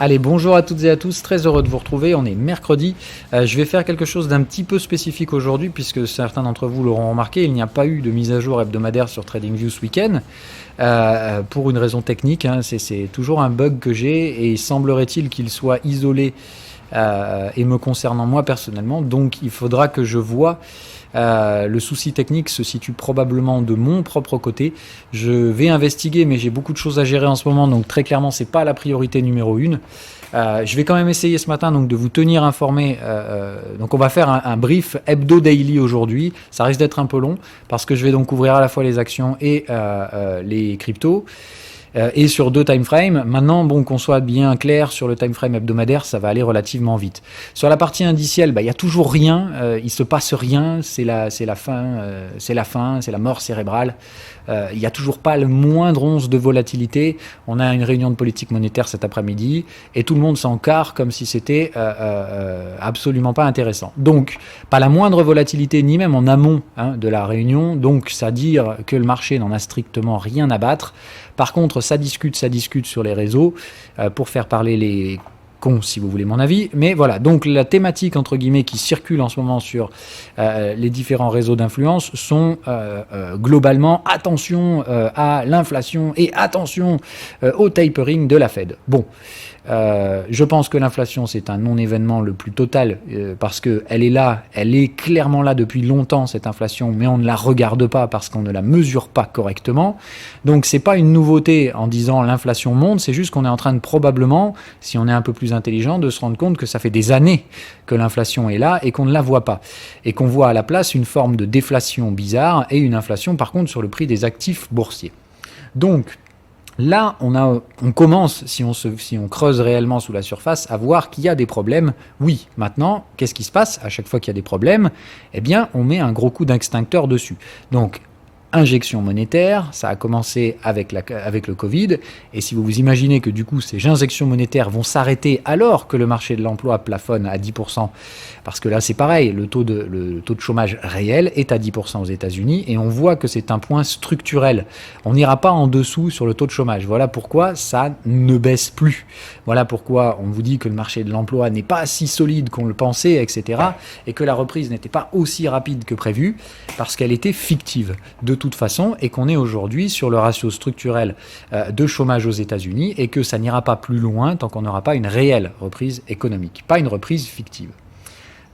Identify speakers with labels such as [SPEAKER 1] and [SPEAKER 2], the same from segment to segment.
[SPEAKER 1] Allez, bonjour à toutes et à tous, très heureux de vous retrouver, on est mercredi. Je vais faire quelque chose d'un petit peu spécifique aujourd'hui, puisque certains d'entre vous l'auront remarqué, il n'y a pas eu de mise à jour hebdomadaire sur TradingView ce week-end, pour une raison technique, hein, c'est toujours un bug que j'ai, et semblerait-il qu'il soit isolé et me concernant moi personnellement, donc il faudra que je vois. Le souci technique se situe probablement de mon propre côté. Je vais investiguer, mais j'ai beaucoup de choses à gérer en ce moment, donc très clairement c'est pas la priorité numéro 1. Je vais quand même essayer ce matin donc de vous tenir informé. Donc on va faire un brief hebdo daily aujourd'hui. Ça risque d'être un peu long parce que je vais donc couvrir à la fois les actions et les cryptos. Et sur 2 time frames. Maintenant, bon, qu'on soit bien clair sur le time frame hebdomadaire, ça va aller relativement vite. Sur la partie indicielle, il y a toujours rien, il se passe rien, c'est la fin, c'est la mort cérébrale. Il n'y a toujours pas le moindre once de volatilité. On a une réunion de politique monétaire cet après-midi et tout le monde s'encarre comme si c'était absolument pas intéressant. Donc, pas la moindre volatilité, ni même en amont de la réunion. Donc, ça veut dire que le marché n'en a strictement rien à battre. Par contre, ça discute sur les réseaux pour faire parler les cons, si vous voulez mon avis. Mais voilà, donc la thématique, entre guillemets, qui circule en ce moment sur les différents réseaux d'influence sont globalement attention à l'inflation et attention au tapering de la Fed. Bon. Je pense que l'inflation c'est un non-événement le plus total parce que elle est clairement là depuis longtemps cette inflation, mais on ne la regarde pas parce qu'on ne la mesure pas correctement. Donc c'est pas une nouveauté en disant l'inflation monte, c'est juste qu'on est en train de probablement, si on est un peu plus intelligent, de se rendre compte que ça fait des années que l'inflation est là et qu'on ne la voit pas et qu'on voit à la place une forme de déflation bizarre et une inflation par contre sur le prix des actifs boursiers. Donc là, on commence, si on creuse réellement sous la surface, à voir qu'il y a des problèmes. Oui, maintenant, qu'est-ce qui se passe? À chaque fois qu'il y a des problèmes, eh bien, on met un gros coup d'extincteur dessus. Donc, injection monétaire, ça a commencé avec le Covid, et si vous vous imaginez que du coup ces injections monétaires vont s'arrêter alors que le marché de l'emploi plafonne à 10%, parce que là c'est pareil, le taux de chômage réel est à 10% aux États-Unis, et on voit que c'est un point structurel. On n'ira pas en dessous sur le taux de chômage. Voilà pourquoi ça ne baisse plus. Voilà pourquoi on vous dit que le marché de l'emploi n'est pas si solide qu'on le pensait, etc., et que la reprise n'était pas aussi rapide que prévu, parce qu'elle était fictive. De toute façon, et qu'on est aujourd'hui sur le ratio structurel de chômage aux États-Unis et que ça n'ira pas plus loin tant qu'on n'aura pas une réelle reprise économique, pas une reprise fictive.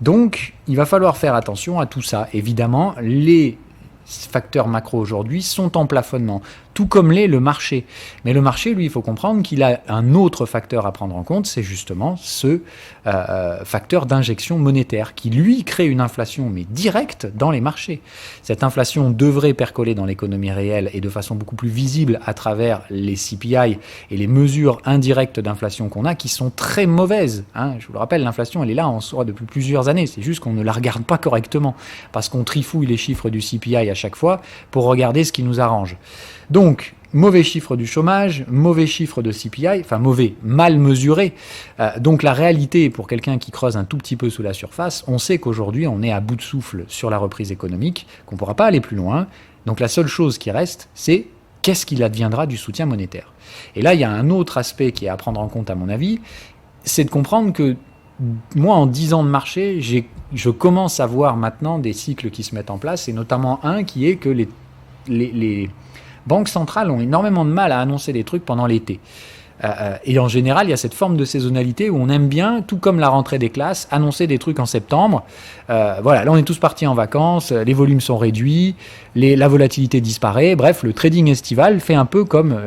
[SPEAKER 1] Donc, il va falloir faire attention à tout ça. Évidemment, les facteurs macro aujourd'hui sont en plafonnement, tout comme l'est le marché. Mais le marché, lui, il faut comprendre qu'il a un autre facteur à prendre en compte, c'est justement ce facteur d'injection monétaire qui, lui, crée une inflation, mais directe dans les marchés. Cette inflation devrait percoler dans l'économie réelle et de façon beaucoup plus visible à travers les CPI et les mesures indirectes d'inflation qu'on a, qui sont très mauvaises. Je vous le rappelle, l'inflation, elle est là en soi depuis plusieurs années. C'est juste qu'on ne la regarde pas correctement, parce qu'on trifouille les chiffres du CPI à chaque fois pour regarder ce qui nous arrange. Donc, mauvais chiffre du chômage, mauvais chiffre de CPI, enfin mauvais, mal mesuré. Donc la réalité, pour quelqu'un qui creuse un tout petit peu sous la surface, on sait qu'aujourd'hui on est à bout de souffle sur la reprise économique, qu'on ne pourra pas aller plus loin. Donc la seule chose qui reste, c'est qu'est-ce qu'il adviendra du soutien monétaire. Et là, il y a un autre aspect qui est à prendre en compte à mon avis, c'est de comprendre que moi, en 10 ans de marché, je commence à voir maintenant des cycles qui se mettent en place, et notamment un qui est que les banques centrales ont énormément de mal à annoncer des trucs pendant l'été. Et en général, il y a cette forme de saisonnalité où on aime bien, tout comme la rentrée des classes, annoncer des trucs en septembre. Voilà, là on est tous partis en vacances, les volumes sont réduits, la volatilité disparaît. Bref, le trading estival fait un peu comme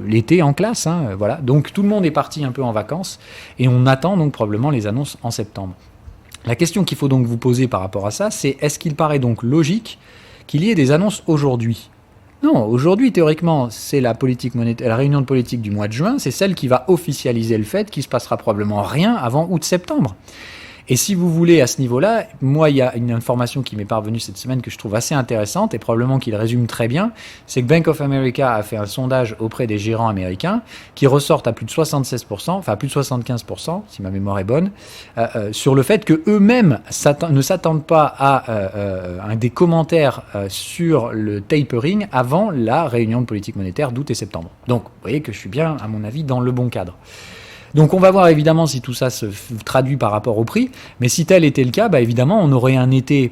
[SPEAKER 1] l'été en classe. Voilà. Donc tout le monde est parti un peu en vacances et on attend donc probablement les annonces en septembre. La question qu'il faut donc vous poser par rapport à ça, c'est est-ce qu'il paraît donc logique qu'il y ait des annonces aujourd'hui ? Non, aujourd'hui, théoriquement, c'est la réunion de politique du mois de juin, c'est celle qui va officialiser le fait qu'il ne se passera probablement rien avant août-septembre. Et si vous voulez, à ce niveau-là, moi, il y a une information qui m'est parvenue cette semaine que je trouve assez intéressante et probablement qu'il résume très bien, c'est que Bank of America a fait un sondage auprès des gérants américains qui ressortent à plus de 76%, enfin à plus de 75%, si ma mémoire est bonne, sur le fait qu'eux-mêmes ne s'attendent pas à des commentaires sur le tapering avant la réunion de politique monétaire d'août et septembre. Donc, vous voyez que je suis bien, à mon avis, dans le bon cadre. Donc on va voir évidemment si tout ça se traduit par rapport au prix, mais si tel était le cas, bah évidemment on aurait un été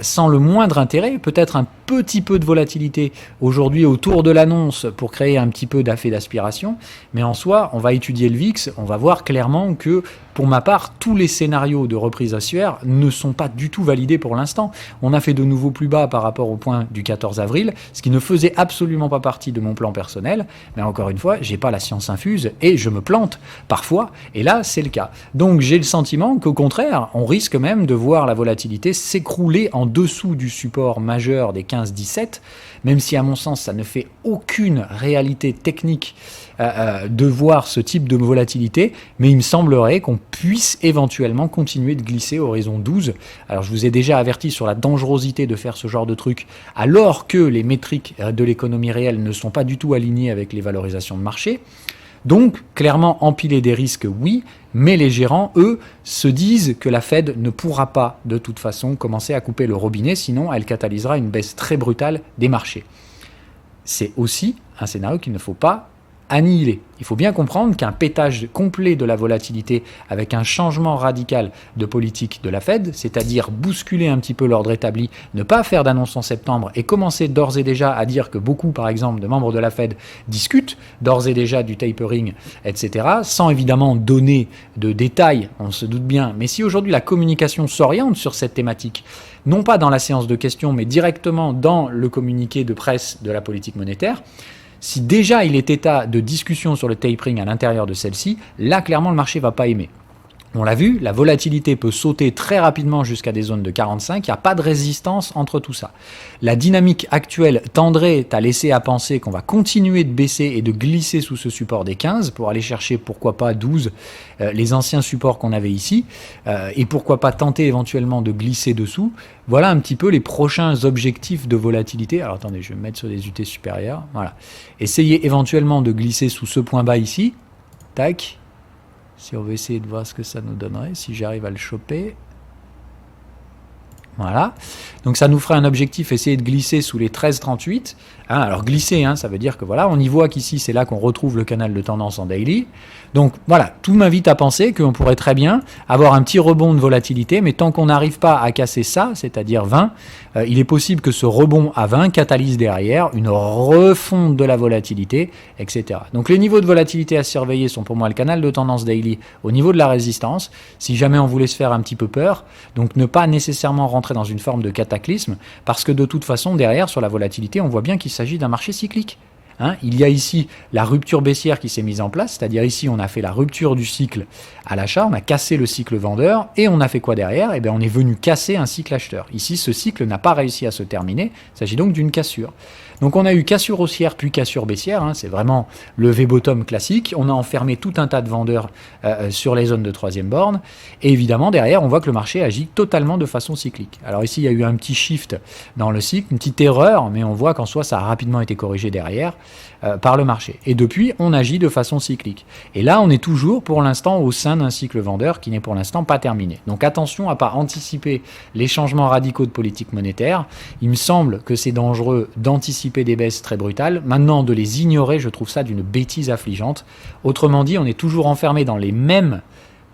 [SPEAKER 1] sans le moindre intérêt, peut-être un petit peu de volatilité aujourd'hui autour de l'annonce pour créer un petit peu d'effet d'aspiration, mais en soi, on va étudier le VIX, on va voir clairement que, pour ma part, tous les scénarios de reprise haussière ne sont pas du tout validés pour l'instant. On a fait de nouveaux plus bas par rapport au point du 14 avril, ce qui ne faisait absolument pas partie de mon plan personnel, mais encore une fois, j'ai pas la science infuse et je me plante parfois, et là, c'est le cas. Donc j'ai le sentiment qu'au contraire, on risque même de voir la volatilité s'écrouler en dessous du support majeur des 15-17, même si à mon sens ça ne fait aucune réalité technique de voir ce type de volatilité, mais il me semblerait qu'on puisse éventuellement continuer de glisser horizon 12. Alors je vous ai déjà averti sur la dangerosité de faire ce genre de truc alors que les métriques de l'économie réelle ne sont pas du tout alignées avec les valorisations de marché. Donc, clairement, empiler des risques, oui, mais les gérants, eux, se disent que la Fed ne pourra pas, de toute façon, commencer à couper le robinet, sinon elle catalysera une baisse très brutale des marchés. C'est aussi un scénario qu'il ne faut pas annihiler. Il faut bien comprendre qu'un pétage complet de la volatilité avec un changement radical de politique de la Fed, c'est-à-dire bousculer un petit peu l'ordre établi, ne pas faire d'annonce en septembre et commencer d'ores et déjà à dire que beaucoup, par exemple, de membres de la Fed discutent d'ores et déjà du tapering, etc., sans évidemment donner de détails, on se doute bien. Mais si aujourd'hui la communication s'oriente sur cette thématique, non pas dans la séance de questions, mais directement dans le communiqué de presse de la politique monétaire, si déjà il est état de discussion sur le tapering à l'intérieur de celle-ci, là clairement le marché ne va pas aimer. On l'a vu, la volatilité peut sauter très rapidement jusqu'à des zones de 45, il n'y a pas de résistance entre tout ça. La dynamique actuelle tendrait à laisser à penser qu'on va continuer de baisser et de glisser sous ce support des 15 pour aller chercher pourquoi pas 12, les anciens supports qu'on avait ici, et pourquoi pas tenter éventuellement de glisser dessous. Voilà un petit peu les prochains objectifs de volatilité. Alors attendez, je vais me mettre sur des UT supérieurs. Voilà. Essayez éventuellement de glisser sous ce point bas ici. Tac. Si on veut essayer de voir ce que ça nous donnerait, si j'arrive à le choper. Voilà. Donc ça nous ferait un objectif, essayer de glisser sous les 13,38. Alors glisser, ça veut dire que voilà, on y voit qu'ici c'est là qu'on retrouve le canal de tendance en daily. Donc voilà, tout m'invite à penser qu'on pourrait très bien avoir un petit rebond de volatilité, mais tant qu'on n'arrive pas à casser ça, c'est-à-dire 20, il est possible que ce rebond à 20 catalyse derrière une refonte de la volatilité, etc. Donc les niveaux de volatilité à surveiller sont pour moi le canal de tendance daily au niveau de la résistance, si jamais on voulait se faire un petit peu peur, donc ne pas nécessairement rentrer dans une forme de cataclysme, parce que de toute façon derrière sur la volatilité, on voit bien qu'il s'agit d'un marché cyclique. Il y a ici la rupture baissière qui s'est mise en place, c'est-à-dire ici on a fait la rupture du cycle à l'achat, on a cassé le cycle vendeur, et on a fait quoi derrière ? Eh bien on est venu casser un cycle acheteur. Ici ce cycle n'a pas réussi à se terminer, il s'agit donc d'une cassure. Donc on a eu cassure haussière puis cassure baissière, c'est vraiment le V-bottom classique, on a enfermé tout un tas de vendeurs sur les zones de troisième borne, et évidemment derrière on voit que le marché agit totalement de façon cyclique. Alors ici il y a eu un petit shift dans le cycle, une petite erreur, mais on voit qu'en soi ça a rapidement été corrigé derrière par le marché. Et depuis on agit de façon cyclique. Et là on est toujours pour l'instant au sein d'un cycle vendeur qui n'est pour l'instant pas terminé. Donc attention à ne pas anticiper les changements radicaux de politique monétaire, il me semble que c'est dangereux d'anticiper des baisses très brutales. Maintenant, de les ignorer, je trouve ça d'une bêtise affligeante. Autrement dit, on est toujours enfermé dans les mêmes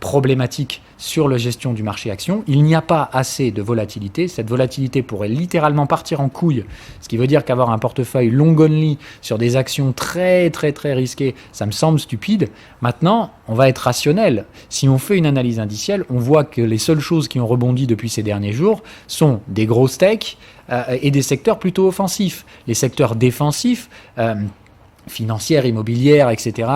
[SPEAKER 1] problématiques sur la gestion du marché action. Il n'y a pas assez de volatilité. Cette volatilité pourrait littéralement partir en couille, ce qui veut dire qu'avoir un portefeuille long only sur des actions très très très risquées, ça me semble stupide. Maintenant, on va être rationnel. Si on fait une analyse indicielle, on voit que les seules choses qui ont rebondi depuis ces derniers jours sont des grosses techs et des secteurs plutôt offensifs. Les secteurs défensifs, financières, immobilières, etc.,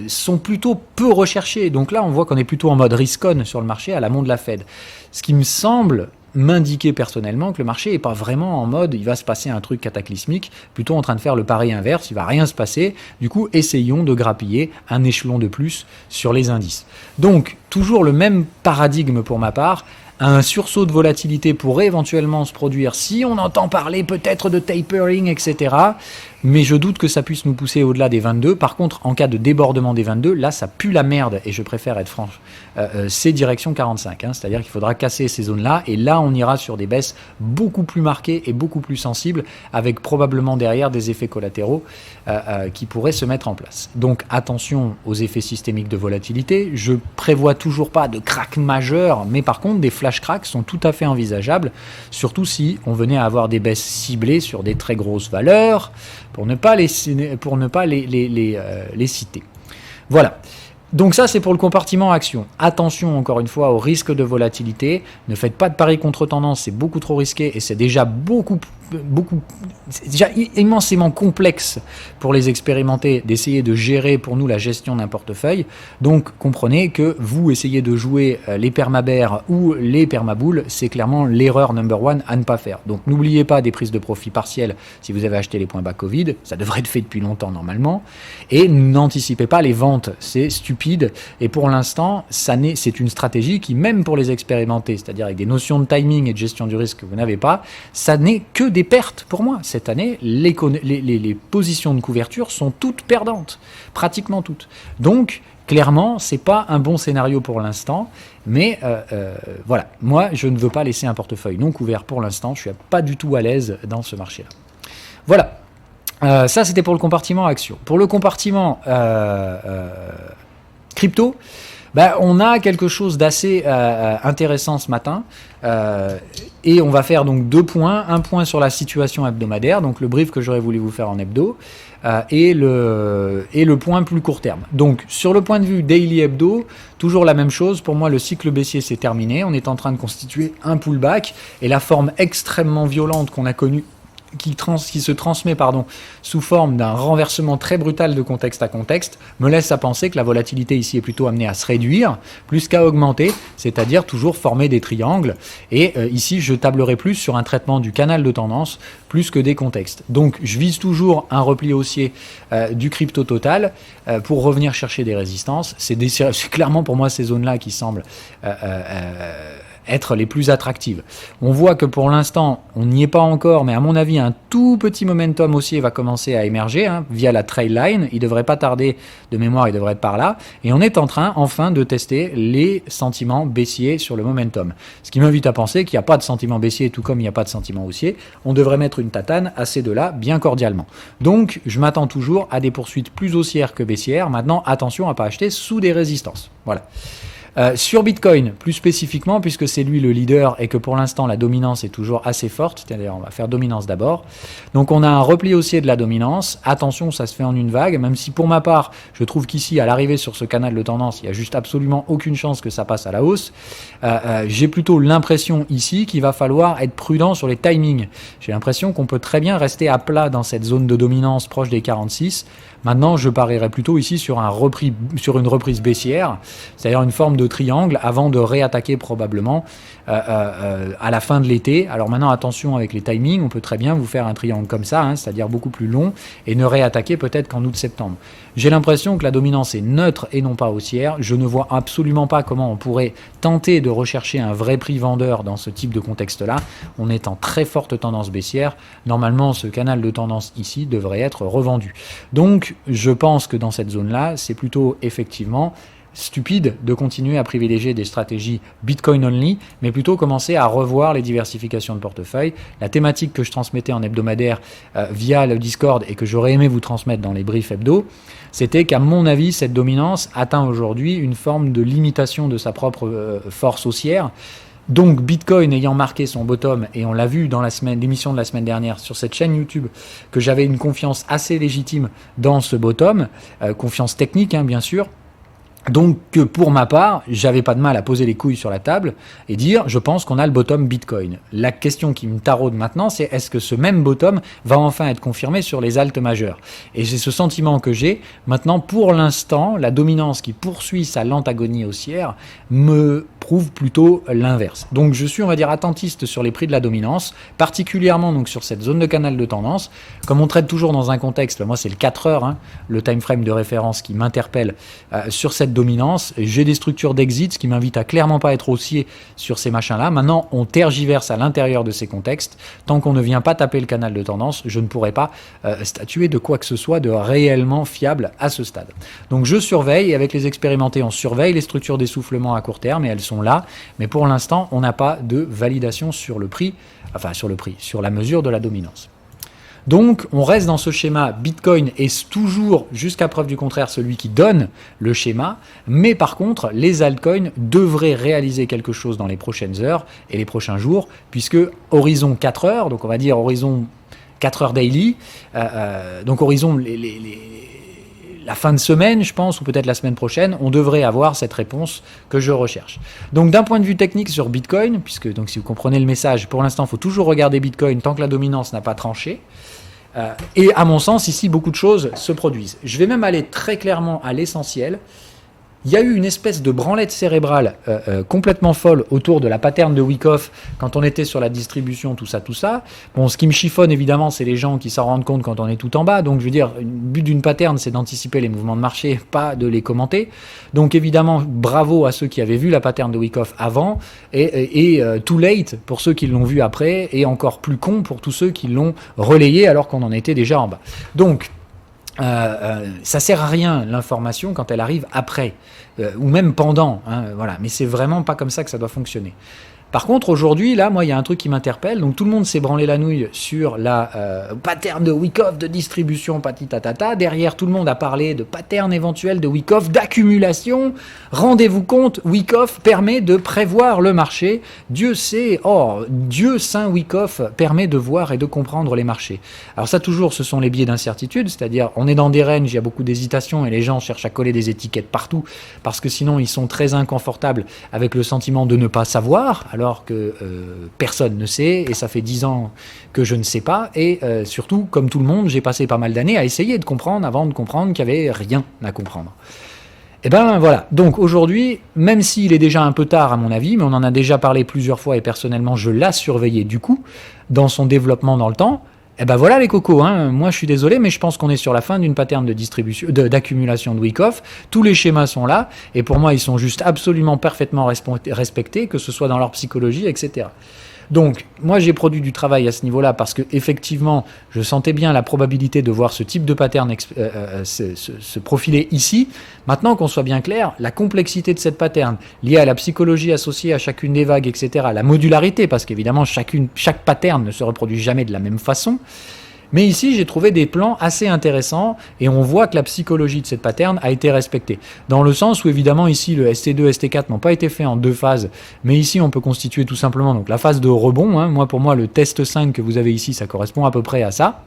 [SPEAKER 1] sont plutôt peu recherchés. Donc là, on voit qu'on est plutôt en mode risk-on sur le marché à l'amont de la Fed. Ce qui me semble m'indiquer personnellement que le marché n'est pas vraiment en mode il va se passer un truc cataclysmique, plutôt en train de faire le pari inverse, il va rien se passer. Du coup, essayons de grappiller un échelon de plus sur les indices. Donc, toujours le même paradigme pour ma part. Un sursaut de volatilité pourrait éventuellement se produire si on entend parler peut-être de tapering, etc. mais je doute que ça puisse nous pousser au-delà des 22. Par contre, en cas de débordement des 22, là, ça pue la merde, et je préfère être franc. C'est direction 45, hein, c'est-à-dire qu'il faudra casser ces zones-là, et là, on ira sur des baisses beaucoup plus marquées et beaucoup plus sensibles, avec probablement derrière des effets collatéraux qui pourraient se mettre en place. Donc, attention aux effets systémiques de volatilité. Je prévois toujours pas de crack majeur, mais par contre, des flash cracks sont tout à fait envisageables, surtout si on venait à avoir des baisses ciblées sur des très grosses valeurs, pour ne pas les citer. Voilà. Donc ça, c'est pour le compartiment action. Attention, encore une fois, au risque de volatilité. Ne faites pas de paris contre tendance, c'est beaucoup trop risqué et c'est déjà c'est déjà immensément complexe pour les expérimentés d'essayer de gérer pour nous la gestion d'un portefeuille. Donc comprenez que vous essayez de jouer les permabères ou les permaboules, c'est clairement l'erreur number one à ne pas faire. Donc n'oubliez pas des prises de profit partielles si vous avez acheté les points bas Covid, ça devrait être fait depuis longtemps normalement, et n'anticipez pas les ventes, c'est stupide, et pour l'instant c'est une stratégie qui, même pour les expérimentés, c'est-à-dire avec des notions de timing et de gestion du risque que vous n'avez pas, ça n'est que des pertes pour moi. Cette année, les positions de couverture sont toutes perdantes, pratiquement toutes. Donc, clairement, c'est pas un bon scénario pour l'instant, mais voilà. Moi, je ne veux pas laisser un portefeuille non couvert pour l'instant. Je suis pas du tout à l'aise dans ce marché-là. Voilà. Ça, c'était pour le compartiment action. Pour le compartiment crypto, on a quelque chose d'assez intéressant ce matin, et on va faire donc 2 points. Un point sur la situation hebdomadaire, donc le brief que j'aurais voulu vous faire en hebdo, et le point plus court terme. Donc sur le point de vue daily hebdo, toujours la même chose. Pour moi, le cycle baissier s'est terminé. On est en train de constituer un pullback, et la forme extrêmement violente qu'on a connue, qui se transmet sous forme d'un renversement très brutal de contexte à contexte, me laisse à penser que la volatilité ici est plutôt amenée à se réduire, plus qu'à augmenter, c'est-à-dire toujours former des triangles. Et ici, je tablerai plus sur un traitement du canal de tendance, plus que des contextes. Donc, je vise toujours un repli haussier du crypto total pour revenir chercher des résistances. C'est clairement pour moi ces zones-là qui semblent être les plus attractives. On voit que pour l'instant, on n'y est pas encore, mais à mon avis, un tout petit momentum haussier va commencer à émerger via la trail line. Il ne devrait pas tarder, de mémoire, il devrait être par là. Et on est en train, enfin, de tester les sentiments baissiers sur le momentum. Ce qui m'invite à penser qu'il n'y a pas de sentiment baissier, tout comme il n'y a pas de sentiment haussier. On devrait mettre une tatane à ces deux-là, bien cordialement. Donc, je m'attends toujours à des poursuites plus haussières que baissières. Maintenant, attention à ne pas acheter sous des résistances. Voilà. Sur Bitcoin, plus spécifiquement, puisque c'est lui le leader et que pour l'instant la dominance est toujours assez forte, c'est-à-dire on va faire dominance d'abord. Donc on a un repli haussier de la dominance. Attention, ça se fait en une vague, même si pour ma part, je trouve qu'ici, à l'arrivée sur ce canal de tendance, il n'y a juste absolument aucune chance que ça passe à la hausse. J'ai plutôt l'impression ici qu'il va falloir être prudent sur les timings. J'ai l'impression qu'on peut très bien rester à plat dans cette zone de dominance proche des 46. Maintenant, je parierais plutôt ici sur une reprise baissière, c'est-à-dire une forme de triangle avant de réattaquer probablement à la fin de l'été. Alors maintenant, attention avec les timings, on peut très bien vous faire un triangle comme ça, c'est-à-dire beaucoup plus long, et ne réattaquer peut-être qu'en août-septembre. J'ai l'impression que la dominance est neutre et non pas haussière. Je ne vois absolument pas comment on pourrait tenter de rechercher un vrai prix vendeur dans ce type de contexte-là. On est en très forte tendance baissière. Normalement, ce canal de tendance ici devrait être revendu. Donc, je pense que dans cette zone-là, c'est plutôt effectivement stupide de continuer à privilégier des stratégies Bitcoin only, mais plutôt commencer à revoir les diversifications de portefeuille. La thématique que je transmettais en hebdomadaire via le Discord et que j'aurais aimé vous transmettre dans les briefs hebdo, c'était qu'à mon avis, cette dominance atteint aujourd'hui une forme de limitation de sa propre force haussière. Donc Bitcoin ayant marqué son bottom, et on l'a vu dans l'émission de la semaine dernière sur cette chaîne YouTube, que j'avais une confiance assez légitime dans ce bottom, confiance technique bien sûr. Donc pour ma part, j'avais pas de mal à poser les couilles sur la table et dire je pense qu'on a le bottom Bitcoin. La question qui me taraude maintenant, c'est est-ce que ce même bottom va enfin être confirmé sur les haltes majeures? Et c'est ce sentiment que j'ai. Maintenant, pour l'instant, la dominance qui poursuit sa lente agonie haussière me prouve plutôt l'inverse. Donc je suis, on va dire, attentiste sur les prix de la dominance, particulièrement donc sur cette zone de canal de tendance. Comme on traite toujours dans un contexte, moi c'est le 4 heures, le time frame de référence qui m'interpelle sur cette cette dominance. J'ai des structures d'exit, ce qui m'invite à clairement pas être haussier sur ces machins-là. Maintenant, on tergiverse à l'intérieur de ces contextes. Tant qu'on ne vient pas taper le canal de tendance, je ne pourrai pas statuer de quoi que ce soit de réellement fiable à ce stade. Donc je surveille, et avec les expérimentés, on surveille les structures d'essoufflement à court terme, et elles sont là. Mais pour l'instant, on n'a pas de validation sur le prix, sur la mesure de la dominance. Donc, on reste dans ce schéma. Bitcoin est toujours, jusqu'à preuve du contraire, celui qui donne le schéma. Mais par contre, les altcoins devraient réaliser quelque chose dans les prochaines heures et les prochains jours, puisque horizon 4 heures, donc on va dire horizon 4 heures daily, donc horizon la fin de semaine, je pense, ou peut-être la semaine prochaine, on devrait avoir cette réponse que je recherche. Donc d'un point de vue technique sur Bitcoin, puisque donc si vous comprenez le message, pour l'instant, il faut toujours regarder Bitcoin tant que la dominance n'a pas tranché. Et à mon sens, ici, beaucoup de choses se produisent. Je vais même aller très clairement à l'essentiel. Il y a eu une espèce de branlette cérébrale complètement folle autour de la pattern de Wyckoff quand on était sur la distribution, tout ça. Bon, ce qui me chiffonne évidemment, c'est les gens qui s'en rendent compte quand on est tout en bas. Donc je veux dire, le but d'une pattern, c'est d'anticiper les mouvements de marché, pas de les commenter. Donc évidemment, bravo à ceux qui avaient vu la pattern de Wyckoff avant, et too late pour ceux qui l'ont vu après, et encore plus con pour tous ceux qui l'ont relayé alors qu'on en était déjà en bas. Donc ça sert à rien l'information quand elle arrive après ou même pendant, hein, voilà. Mais c'est vraiment pas comme ça que ça doit fonctionner. Par contre, aujourd'hui, là, moi, il y a un truc qui m'interpelle. Donc, tout le monde s'est branlé la nouille sur la pattern de Wyckoff de distribution, patitatata. Derrière, tout le monde a parlé de pattern éventuel de Wyckoff d'accumulation. Rendez-vous compte, Wyckoff permet de prévoir le marché. Dieu sait, Dieu saint Wyckoff permet de voir et de comprendre les marchés. Alors ça, toujours, ce sont les biais d'incertitude. C'est-à-dire, on est dans des ranges, il y a beaucoup d'hésitation et les gens cherchent à coller des étiquettes partout parce que sinon, ils sont très inconfortables avec le sentiment de ne pas savoir. Alors que personne ne sait, et ça fait 10 ans que je ne sais pas, et surtout, comme tout le monde, j'ai passé pas mal d'années à essayer de comprendre avant de comprendre qu'il n'y avait rien à comprendre. Et ben voilà, donc aujourd'hui, même s'il est déjà un peu tard à mon avis, mais on en a déjà parlé plusieurs fois, et personnellement je l'ai surveillé du coup, dans son développement dans le temps, et ben voilà les cocos, hein. Moi je suis désolé, mais je pense qu'on est sur la fin d'une pattern de distribution, d'accumulation de Wyckoff. Tous les schémas sont là, et pour moi ils sont juste absolument parfaitement respectés, que ce soit dans leur psychologie, etc. Donc, moi, j'ai produit du travail à ce niveau-là parce que effectivement, je sentais bien la probabilité de voir ce type de pattern se profiler ici. Maintenant, qu'on soit bien clair, la complexité de cette pattern liée à la psychologie associée à chacune des vagues, etc., la modularité, parce qu'évidemment, chaque pattern ne se reproduit jamais de la même façon. Mais ici, j'ai trouvé des plans assez intéressants et on voit que la psychologie de cette pattern a été respectée. Dans le sens où, évidemment, ici, le ST2, ST4 n'ont pas été faits en deux phases, mais ici, on peut constituer tout simplement donc, la phase de rebond. Hein. Pour moi, le test 5 que vous avez ici, ça correspond à peu près à ça.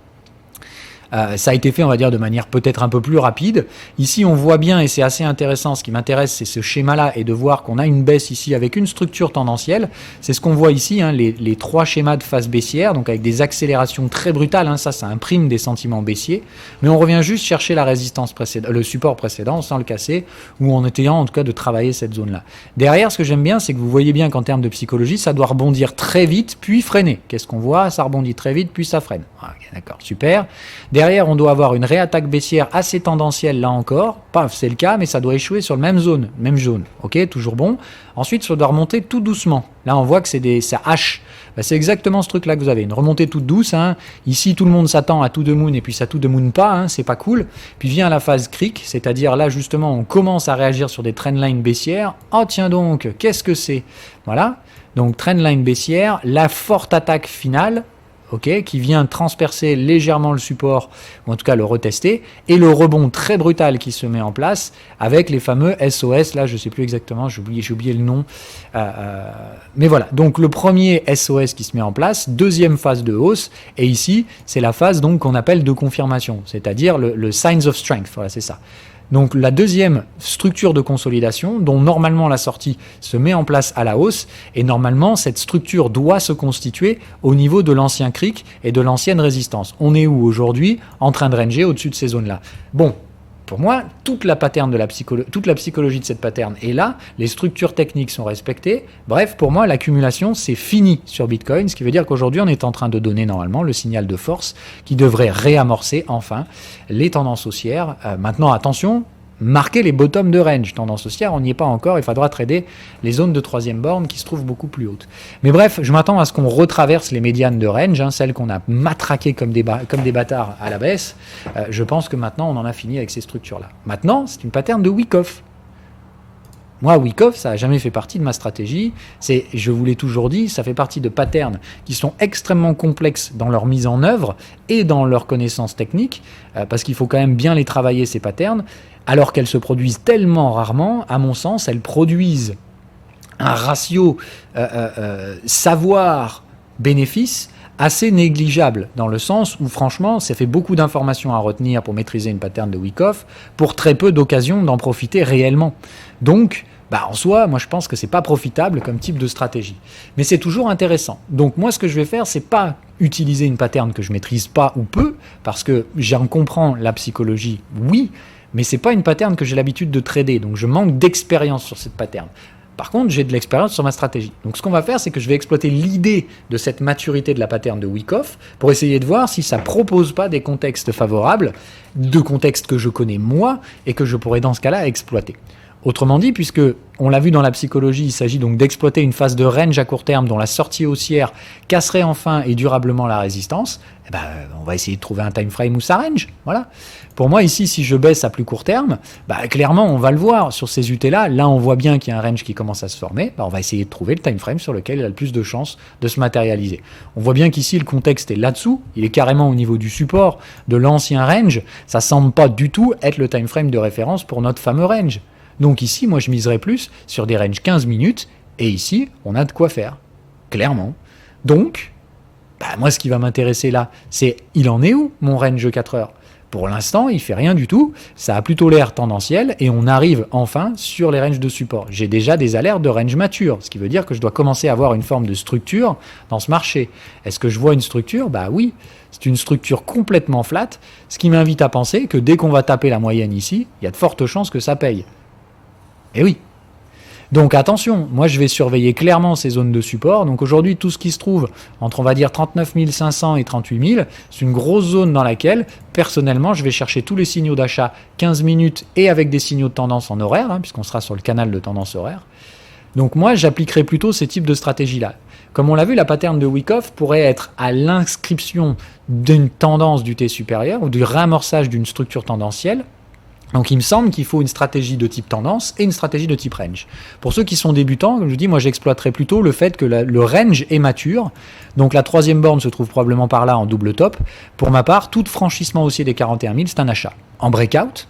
[SPEAKER 1] Ça a été fait, on va dire, de manière peut-être un peu plus rapide. Ici, on voit bien, et c'est assez intéressant, ce qui m'intéresse, c'est ce schéma-là, et de voir qu'on a une baisse ici avec une structure tendancielle. C'est ce qu'on voit ici, hein, les trois schémas de phase baissière, donc avec des accélérations très brutales, hein, ça imprime des sentiments baissiers. Mais on revient juste chercher la résistance précédente, le support précédent, sans le casser, ou en essayant en tout cas de travailler cette zone-là. Derrière, ce que j'aime bien, c'est que vous voyez bien qu'en termes de psychologie, ça doit rebondir très vite, puis freiner. Qu'est-ce qu'on voit? Ça rebondit très vite, puis ça freine. Okay, d'accord, super. Derrière, on doit avoir une réattaque baissière assez tendancielle là encore. Paf, c'est le cas, mais ça doit échouer sur le même zone. Ok, toujours bon. Ensuite, ça doit remonter tout doucement. Là, on voit que ça hache. C'est exactement ce truc-là que vous avez. Une remontée toute douce. Hein. Ici, tout le monde s'attend à tout de moon et puis ça tout de moon pas. Hein. C'est pas cool. Puis vient la phase cric, c'est-à-dire là, justement, on commence à réagir sur des trendlines baissières. Oh, tiens donc, qu'est-ce que c'est? Voilà. Donc, trendline baissière, la forte attaque finale. Okay, qui vient transpercer légèrement le support, ou en tout cas le retester, et le rebond très brutal qui se met en place avec les fameux SOS, là je ne sais plus exactement, j'ai oublié le nom, mais voilà, donc le premier SOS qui se met en place, deuxième phase de hausse, et ici c'est la phase donc qu'on appelle de confirmation, c'est-à-dire le signs of strength, voilà c'est ça. Donc la deuxième structure de consolidation, dont normalement la sortie se met en place à la hausse, et normalement cette structure doit se constituer au niveau de l'ancien cric et de l'ancienne résistance. On est où aujourd'hui? En train de ranger au-dessus de ces zones-là. Bon, pour moi, toute la psychologie de cette pattern est là, les structures techniques sont respectées. Bref, pour moi, l'accumulation, c'est fini sur Bitcoin, ce qui veut dire qu'aujourd'hui, on est en train de donner normalement le signal de force qui devrait réamorcer enfin les tendances haussières. Maintenant, attention, marquer les bottoms de range. Tendance haussière, on n'y est pas encore, il faudra trader les zones de troisième borne qui se trouvent beaucoup plus hautes. Mais bref, je m'attends à ce qu'on retraverse les médianes de range, celles qu'on a matraquées comme des bâtards à la baisse. Je pense que maintenant, on en a fini avec ces structures-là. Maintenant, c'est une pattern de week-off. Moi, week-off, ça n'a jamais fait partie de ma stratégie. Je vous l'ai toujours dit, ça fait partie de patterns qui sont extrêmement complexes dans leur mise en œuvre et dans leur connaissance technique, parce qu'il faut quand même bien les travailler, ces patterns, alors qu'elles se produisent tellement rarement. À mon sens, elles produisent un ratio savoir-bénéfice assez négligeable, dans le sens où franchement ça fait beaucoup d'informations à retenir pour maîtriser une pattern de week-off, pour très peu d'occasions d'en profiter réellement. Donc en soi, moi je pense que c'est pas profitable comme type de stratégie. Mais c'est toujours intéressant. Donc moi ce que je vais faire, c'est pas utiliser une pattern que je maîtrise pas ou peu, parce que j'en comprends la psychologie, oui, mais c'est pas une pattern que j'ai l'habitude de trader, donc je manque d'expérience sur cette pattern. Par contre, j'ai de l'expérience sur ma stratégie. Donc ce qu'on va faire, c'est que je vais exploiter l'idée de cette maturité de la pattern de week-off pour essayer de voir si ça ne propose pas des contextes favorables, de contextes que je connais moi et que je pourrais dans ce cas-là exploiter. Autrement dit, puisque on l'a vu dans la psychologie, il s'agit donc d'exploiter une phase de range à court terme dont la sortie haussière casserait enfin et durablement la résistance, on va essayer de trouver un time frame où ça range. Voilà. Pour moi, ici, si je baisse à plus court terme, clairement, on va le voir sur ces UT-là. Là, on voit bien qu'il y a un range qui commence à se former. On va essayer de trouver le time frame sur lequel il a le plus de chances de se matérialiser. On voit bien qu'ici, le contexte est là-dessous. Il est carrément au niveau du support de l'ancien range. Ça semble pas du tout être le time frame de référence pour notre fameux range. Donc ici, moi, je miserais plus sur des ranges 15 minutes. Et ici, on a de quoi faire. Clairement. Donc, moi, ce qui va m'intéresser là, c'est il en est où, mon range 4 heures ? Pour l'instant, il ne fait rien du tout. Ça a plutôt l'air tendanciel et on arrive enfin sur les ranges de support. J'ai déjà des alertes de range mature, ce qui veut dire que je dois commencer à avoir une forme de structure dans ce marché. Est-ce que je vois une structure ? Oui, c'est une structure complètement flat, ce qui m'invite à penser que dès qu'on va taper la moyenne ici, il y a de fortes chances que ça paye. Et oui. Donc attention, moi je vais surveiller clairement ces zones de support. Donc aujourd'hui, tout ce qui se trouve entre, on va dire, 39 500 et 38 000, c'est une grosse zone dans laquelle, personnellement, je vais chercher tous les signaux d'achat 15 minutes et avec des signaux de tendance en horaire, puisqu'on sera sur le canal de tendance horaire. Donc moi, j'appliquerai plutôt ces types de stratégies-là. Comme on l'a vu, la pattern de week-off pourrait être à l'inscription d'une tendance du T supérieur ou du réamorçage d'une structure tendancielle. Donc il me semble qu'il faut une stratégie de type tendance et une stratégie de type range. Pour ceux qui sont débutants, comme je dis, moi j'exploiterai plutôt le fait que le range est mature. Donc la troisième borne se trouve probablement par là en double top. Pour ma part, tout franchissement haussier des 41 000, c'est un achat. En breakout,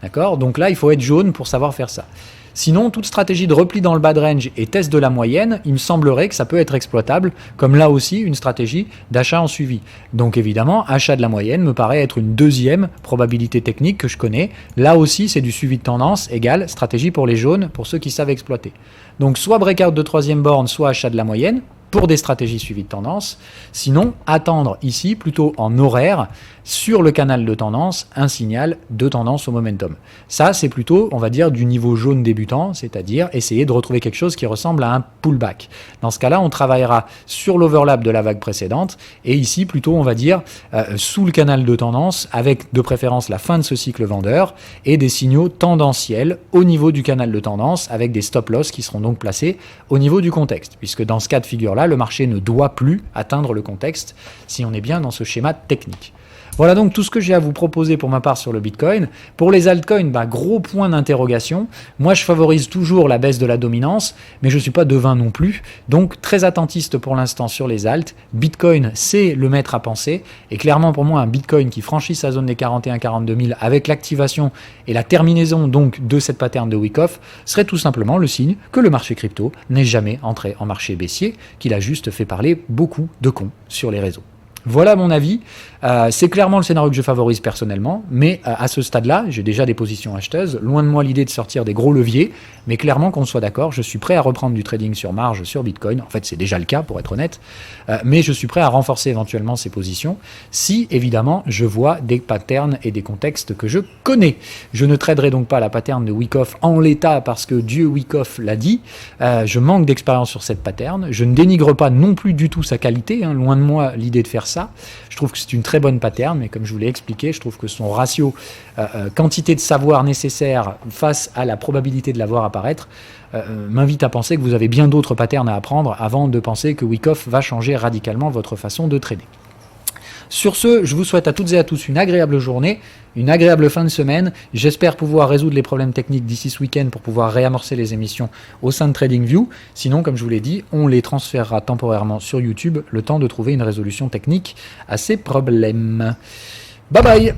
[SPEAKER 1] d'accord ? Donc là, il faut être jaune pour savoir faire ça. Sinon, toute stratégie de repli dans le bas de range et test de la moyenne, il me semblerait que ça peut être exploitable, comme là aussi une stratégie d'achat en suivi. Donc évidemment, achat de la moyenne me paraît être une deuxième probabilité technique que je connais. Là aussi, c'est du suivi de tendance égale stratégie pour les jaunes, pour ceux qui savent exploiter. Donc soit breakout de troisième borne, soit achat de la moyenne, pour des stratégies suivies de tendance. Sinon, attendre ici, plutôt en horaire, sur le canal de tendance, un signal de tendance au momentum. Ça, c'est plutôt, on va dire, du niveau jaune débutant, c'est-à-dire essayer de retrouver quelque chose qui ressemble à un pullback. Dans ce cas-là, on travaillera sur l'overlap de la vague précédente, et ici, plutôt, on va dire, sous le canal de tendance, avec de préférence la fin de ce cycle vendeur, et des signaux tendanciels au niveau du canal de tendance, avec des stop-loss qui seront donc placés au niveau du contexte, puisque dans ce cas de figure-là, le marché ne doit plus atteindre le contexte si on est bien dans ce schéma technique. Voilà donc tout ce que j'ai à vous proposer pour ma part sur le Bitcoin. Pour les altcoins, gros point d'interrogation. Moi, je favorise toujours la baisse de la dominance, mais je ne suis pas devin non plus. Donc, très attentiste pour l'instant sur les alts. Bitcoin, c'est le maître à penser. Et clairement, pour moi, un Bitcoin qui franchit sa zone des 41-42 000 avec l'activation et la terminaison donc de cette pattern de week-off serait tout simplement le signe que le marché crypto n'est jamais entré en marché baissier, qu'il a juste fait parler beaucoup de cons sur les réseaux. Voilà mon avis. C'est clairement le scénario que je favorise personnellement, mais à ce stade-là, j'ai déjà des positions acheteuses. Loin de moi l'idée de sortir des gros leviers, mais clairement qu'on soit d'accord, je suis prêt à reprendre du trading sur marge sur Bitcoin. En fait, c'est déjà le cas pour être honnête, mais je suis prêt à renforcer éventuellement ces positions si, évidemment, je vois des patterns et des contextes que je connais. Je ne traderai donc pas la pattern de Wyckoff en l'état parce que Dieu Wyckoff l'a dit. Je manque d'expérience sur cette pattern. Je ne dénigre pas non plus du tout sa qualité, loin de moi l'idée de faire ça. Je trouve que c'est une très bonne pattern, mais comme je vous l'ai expliqué, je trouve que son ratio quantité de savoir nécessaire face à la probabilité de la voir apparaître m'invite à penser que vous avez bien d'autres patterns à apprendre avant de penser que Wyckoff va changer radicalement votre façon de trader. Sur ce, je vous souhaite à toutes et à tous une agréable journée, une agréable fin de semaine. J'espère pouvoir résoudre les problèmes techniques d'ici ce week-end pour pouvoir réamorcer les émissions au sein de TradingView. Sinon, comme je vous l'ai dit, on les transférera temporairement sur YouTube, le temps de trouver une résolution technique à ces problèmes. Bye bye!